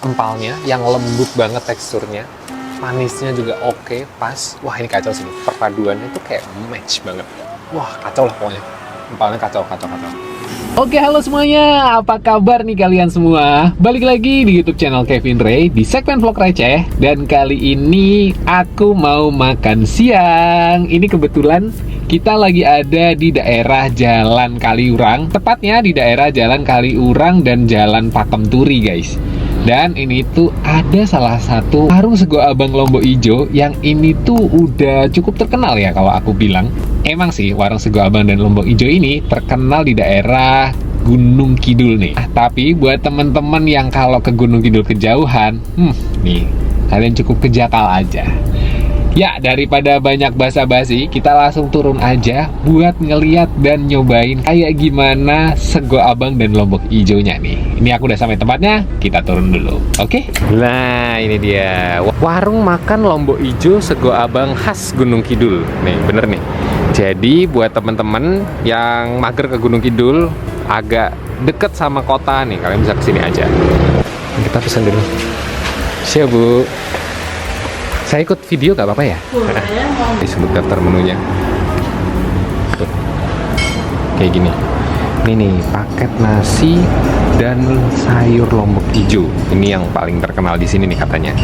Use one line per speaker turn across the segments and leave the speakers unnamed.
empalnya yang lembut banget teksturnya, manisnya juga oke, pas. Wah ini kacau sih, perpaduannya tuh kayak match banget. Wah kacau lah pokoknya, empalnya kacau. Oke, halo semuanya, apa kabar nih kalian semua? Balik lagi di YouTube channel Kevin Ray di segmen vlog receh. Dan kali ini aku mau makan siang. Ini kebetulan kita lagi ada di daerah Jalan Kaliurang, tepatnya di daerah Jalan Kaliurang dan Jalan Pakem Turi, guys. Dan ini tuh ada salah satu warung sego abang Lombok Ijo yang ini tuh udah cukup terkenal ya kalau aku bilang. Emang sih warung sego abang dan Lombok Ijo ini terkenal di daerah Gunung Kidul nih. Tapi buat temen-temen yang kalau ke Gunung Kidul kejauhan, nih kalian cukup kejakal aja. Ya, daripada banyak basa-basi, kita langsung turun aja buat ngeliat dan nyobain kayak gimana sego abang dan Lombok Ijonya nih. Ini aku udah sampai tempatnya, kita turun dulu, oke? Nah, ini dia warung makan Lombok Ijo sego abang khas Gunung Kidul. Nih, bener nih. Jadi buat temen-temen yang mager ke Gunung Kidul, agak deket sama kota nih, kalian bisa kesini aja. Kita pesan dulu. Siap, Bu. Saya ikut video gak apa-apa ya? Disebut daftar menunya. Tuh. Kayak gini. Ini nih, paket nasi dan sayur Lombok Ijo. Ini yang paling terkenal di sini nih katanya.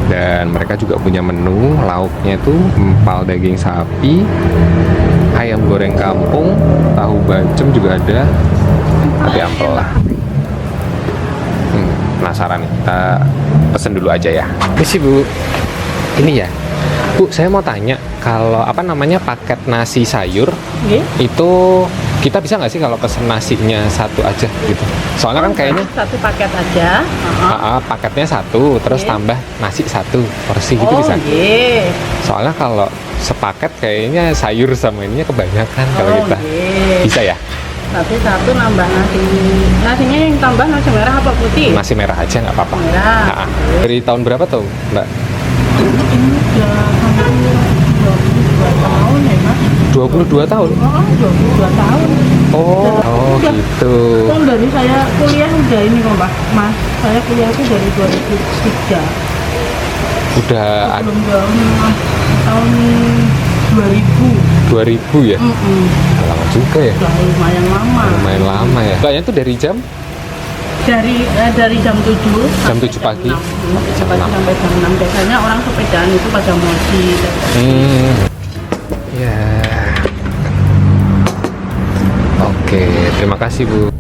Dan mereka juga punya menu, lauknya tuh empal daging sapi, ayam goreng kampung, tahu bacem juga ada, tapi ampel lah. Penasaran nih, kita pesen dulu aja ya. Misi Bu, ini ya Bu, saya mau tanya, kalau apa namanya paket nasi sayur, itu kita bisa nggak sih kalau pesen nasinya satu aja gitu? Soalnya kan kayaknya
satu paket aja.
Paketnya satu, terus tambah nasi satu porsi gitu bisa? Soalnya kalau sepaket kayaknya sayur sama ininya kebanyakan kalau kita. Bisa ya?
Tapi satu nambah nasi. Nasinya yang tambah nasi merah apa putih?
Nasi merah aja nggak apa-apa.
Merah.
Dari tahun berapa tuh, Mbak?
Ini udah hampir 22 tahun ya, Mas.
22 tahun?
22 tahun.
Oh gitu.
Kan dari saya kuliah udah ini kok, Mbak. Mas, saya kuliah itu dari 2003.
Udah
Belum tahun 2000.
2000 ya? Lama juga ya?
Udah lumayan lama.
Lumayan lama ya? Mbaknya tuh dari jam?
Dari jam 7
Jam 7 pagi?
Sampai jam 6. Biasanya orang sepedaan itu pada moji.
Ya. Oke, terima kasih Bu.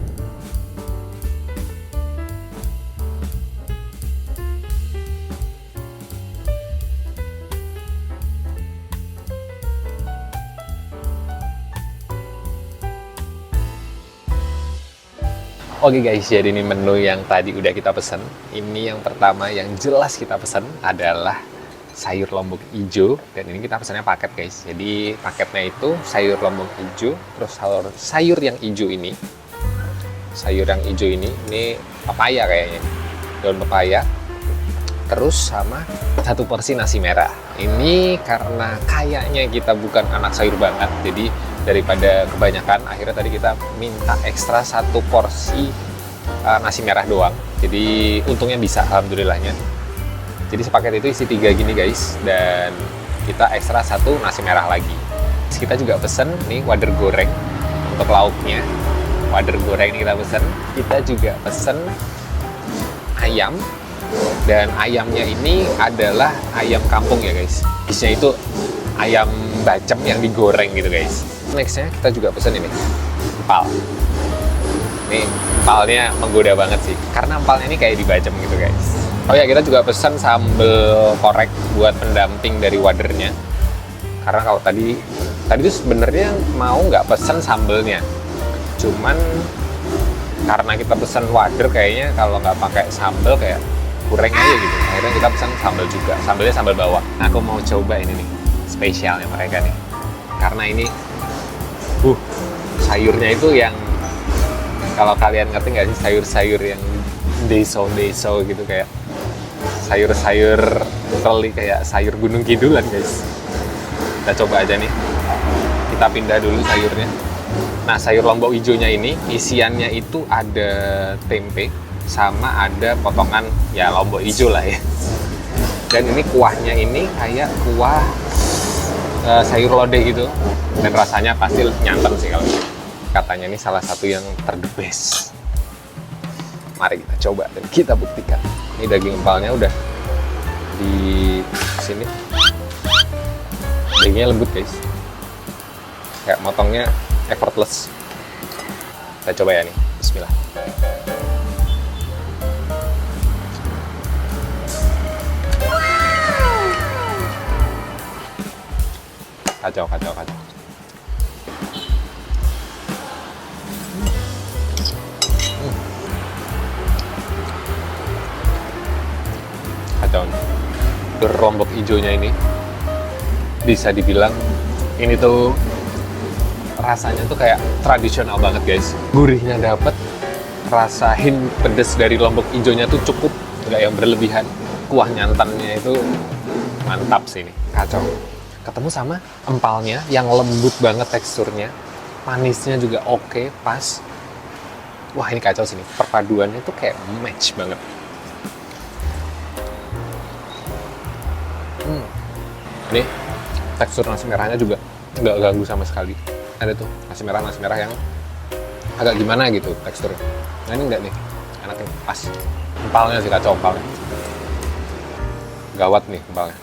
Oke guys, jadi ini menu yang tadi udah kita pesen. Ini yang pertama yang jelas kita pesen adalah sayur Lombok Ijo. Dan ini kita pesannya paket guys. Jadi paketnya itu sayur Lombok Ijo, terus sayur yang ijo ini. Sayur yang ijo ini papaya kayaknya. Daun papaya. Terus sama satu porsi nasi merah. Ini karena kayaknya kita bukan anak sayur banget, jadi daripada kebanyakan, akhirnya tadi kita minta ekstra satu porsi nasi merah doang. Jadi untungnya bisa, alhamdulillahnya. Jadi sepaket itu isi 3 gini guys, dan kita ekstra satu nasi merah lagi. Terus kita juga pesen nih wader goreng untuk lauknya. Wader goreng ini kita pesen. Kita juga pesen ayam. Dan ayamnya ini adalah ayam kampung ya guys. Isinya itu ayam bacem yang digoreng gitu guys. Nextnya kita juga pesen ini empal. Nih empalnya menggoda banget sih, karena empalnya ini kayak dibacem gitu guys. Oh ya, kita juga pesen sambal korek buat pendamping dari wadernya. Karena kalau tadi tuh sebenarnya mau nggak pesen sambelnya, cuman karena kita pesen wader kayaknya kalau nggak pakai sambel kayak kurang aja gitu. Akhirnya kita pesan sambal juga. Sambalnya sambal bawang. Nah, aku mau coba ini nih, spesialnya mereka nih. Karena ini sayurnya itu yang kalau kalian ngerti nggak sih sayur-sayur yang deso gitu, kayak sayur-sayur teli kayak sayur Gunung Kidulan guys. Kita coba aja nih. Kita pindah dulu sayurnya. Nah, sayur Lombok Ijonya ini isiannya itu ada tempe, sama ada potongan ya lombok hijau lah ya. Dan ini kuahnya ini kayak kuah sayur lodeh gitu, dan rasanya pasti nyantem sih kalau katanya ini salah satu yang the best. Mari kita coba dan kita buktikan. Ini daging empalnya udah di sini, dagingnya lembut guys, kayak motongnya effortless. Kita coba ya nih, bismillah. Kacau. Kacau nih. Lombok hijaunya ini bisa dibilang ini tuh rasanya tuh kayak tradisional banget guys. Gurihnya dapet, rasa hint pedes dari lombok hijaunya tuh cukup, nggak yang berlebihan. Kuah nyantannya itu mantap sih ini, kacau. Ketemu sama empalnya yang lembut banget teksturnya, manisnya juga oke, pas. Wah ini kacau sih nih, perpaduannya tuh kayak match banget. Ini tekstur nasi merahnya juga nggak ganggu sama sekali. Ada tuh nasi merah yang agak gimana gitu teksturnya. Nah ini enggak nih, enak nih, pas. Empalnya sih kacau, empalnya gawat nih empalnya.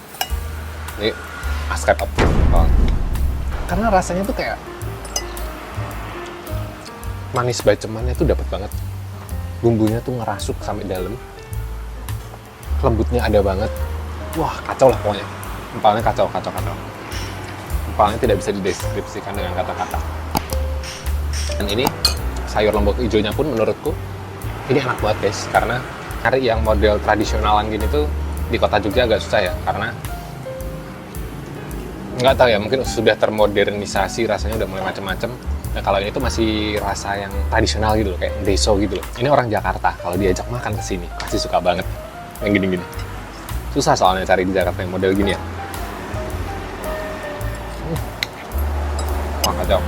Ini step up empalnya. Karena rasanya tuh kayak manis bacemannya tuh dapat banget. Bumbunya tuh ngerasuk sampai dalam. Lembutnya ada banget. Wah kacau lah pokoknya. Empalnya kacau. Empalnya tidak bisa dideskripsikan dengan kata-kata. Dan ini sayur lombok hijaunya pun menurutku ini enak banget guys, karena cari yang model tradisionalan gini tuh di kota Jogja agak susah ya, karena nggak tahu ya, mungkin sudah termodernisasi, rasanya udah mulai macem-macem. Nah kalau ini tuh masih rasa yang tradisional gitu loh, kayak deso gitu loh. Ini orang Jakarta kalau diajak makan ke sini pasti suka banget yang gini-gini. Susah soalnya cari di Jakarta yang model gini ya. Wah kacau.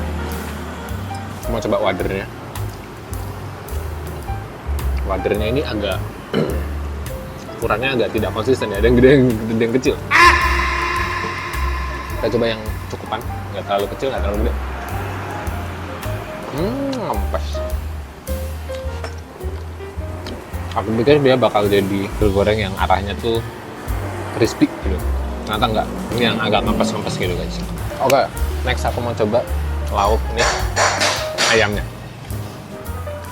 Mau coba wadernya. Wadernya ini agak ukurannya agak tidak konsisten ya. Ada yang gede, ada yang kecil. Kita coba yang cukupan, nggak terlalu kecil, nggak terlalu gede. Pas. Aku pikir dia bakal jadi goreng yang arahnya tuh crispy gitu. Ternyata enggak. Ini yang agak ngempes-ngempes gitu guys. Oke, next aku mau coba lauk ini ayamnya.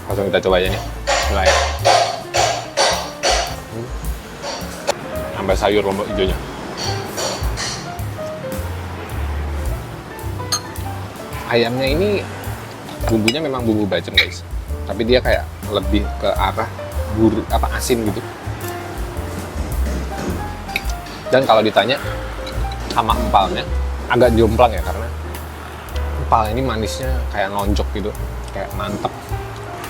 Langsung kita coba aja nih. Mulai. Tambah sayur lombok hijaunya. Ayamnya ini bumbunya memang bumbu bacem guys. Tapi dia kayak lebih ke arah gurih asin gitu. Dan kalau ditanya sama empalnya agak jomplang ya, karena empal ini manisnya kayak nonjok gitu, kayak mantep,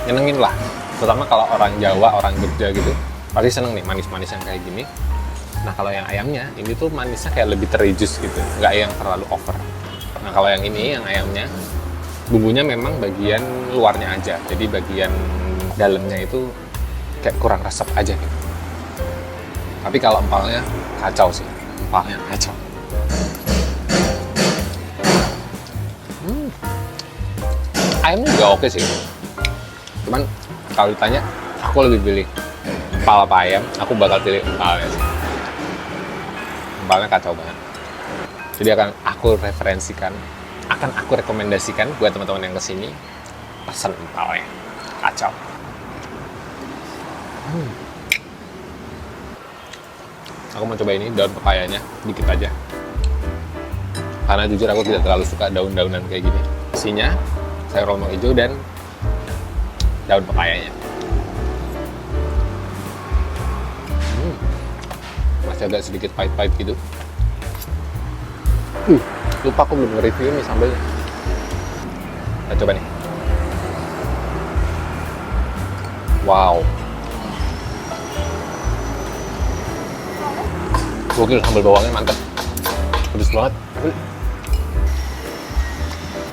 nyenengin lah. Terutama kalau orang Jawa, orang Jogja gitu pasti seneng nih manis-manis yang kayak gini. Nah kalau yang ayamnya ini tuh manisnya kayak lebih terreduce gitu, nggak yang terlalu over. Nah kalau yang ini, yang ayamnya bumbunya memang bagian luarnya aja, jadi bagian dalamnya itu kayak kurang resep aja gitu. Tapi kalau empalnya kacau sih, empalnya kacau. Ayamnya juga oke sih, cuman kalau ditanya aku lebih pilih empal apa ayam, aku bakal pilih empalnya sih. Empalnya kacau banget. Jadi akan aku rekomendasikan buat teman-teman yang kesini pesen empalnya, kacau. Aku mau coba ini daun pepayanya dikit aja, karena jujur aku tidak terlalu suka daun-daunan kayak gini. Isinya sayur lombok hijau dan daun pepayanya. Masih agak sedikit pahit-pahit gitu. Lupa aku belum nge-review nih sambalnya. Kita coba nih. Wow. Gokil, sambal bawangnya mantep. Pedes banget.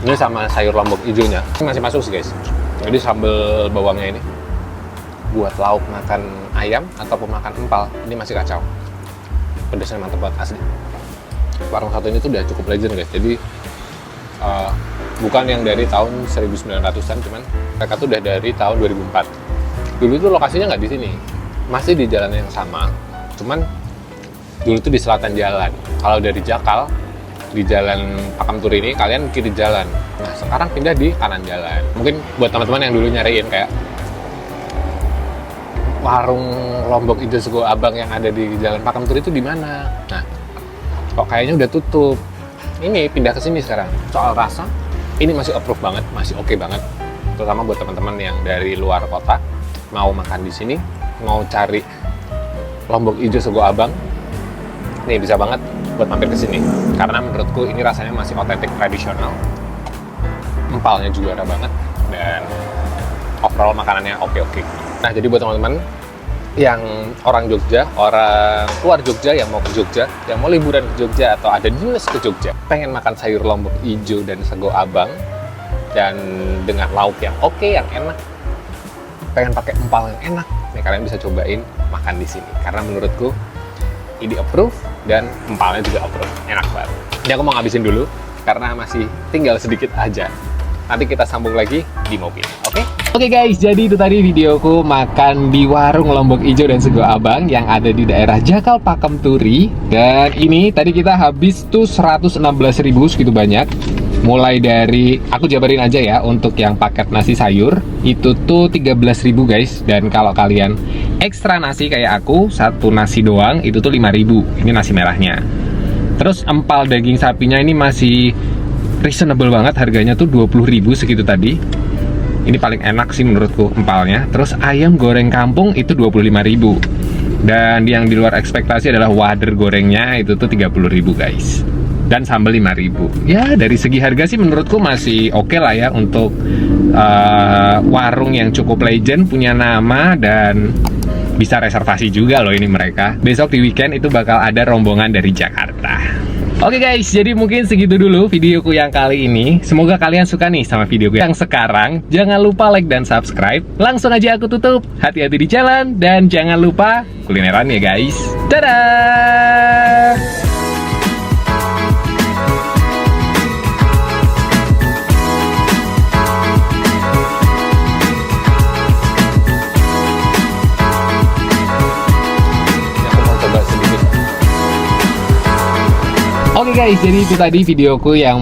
Ini sama sayur lombok hijaunya ini masih masuk sih guys. Jadi sambal bawangnya ini buat lauk makan ayam ataupun makan empal, ini masih kacau. Pedasnya mantep banget asli. Warung satu ini tuh udah cukup legend guys. Jadi bukan yang dari tahun 1900-an, cuman mereka tuh udah dari tahun 2004. Dulu tuh lokasinya nggak di sini, masih di jalan yang sama, cuman dulu tuh di selatan jalan. Kalau dari Jakal di jalan Pakamturi ini kalian kiri jalan. Nah sekarang pindah di kanan jalan. Mungkin buat teman-teman yang dulu nyariin kayak warung lombok hijau sego abang yang ada di jalan Pakamturi itu di mana? Nah kok kayaknya udah tutup. Ini pindah ke sini sekarang. Soal rasa ini masih approve banget, masih oke banget. Terutama buat teman-teman yang dari luar kota mau makan di sini, mau cari lombok hijau sego abang, nih bisa banget buat mampir ke sini. Karena menurutku ini rasanya masih otentik tradisional. Empalnya juara banget dan overall makanannya oke-oke. Nah, jadi buat teman-teman yang orang Jogja, orang luar Jogja yang mau ke Jogja, yang mau liburan ke Jogja atau ada dinas ke Jogja, pengen makan sayur lombok hijau dan sego abang dan dengan lauk yang oke, yang enak, pengen pakai empal yang enak, nih kalian bisa cobain makan di sini. Karena menurutku ini approve dan empalnya juga approve, enak banget. Ini aku mau ngabisin dulu karena masih tinggal sedikit aja. Nanti kita sambung lagi di mobil, oke? Oke guys, jadi itu tadi videoku makan di warung lombok hijau dan sego abang yang ada di daerah Jakal Pakamturi. Dan ini tadi kita habis tuh 116.000 segitu banyak. Mulai dari, aku jabarin aja ya, untuk yang paket nasi sayur itu tuh 13.000 guys. Dan kalau kalian ekstra nasi kayak aku, satu nasi doang itu tuh 5.000. Ini nasi merahnya. Terus empal daging sapinya ini masih reasonable banget, harganya tuh 20.000 segitu tadi. Ini paling enak sih menurutku empalnya. Terus ayam goreng kampung itu 25.000. Dan yang di luar ekspektasi adalah wader gorengnya itu tuh 30.000 guys. Dan sambal 5.000. Ya dari segi harga sih menurutku masih oke lah ya untuk warung yang cukup legend, punya nama, dan bisa reservasi juga loh ini mereka. Besok di weekend itu bakal ada rombongan dari Jakarta. Oke guys, jadi mungkin segitu dulu videoku yang kali ini. Semoga kalian suka nih sama videoku yang sekarang. Jangan lupa like dan subscribe. Langsung aja aku tutup. Hati-hati di jalan dan jangan lupa kulineran ya guys. Dadah! Oke guys, jadi itu tadi videoku yang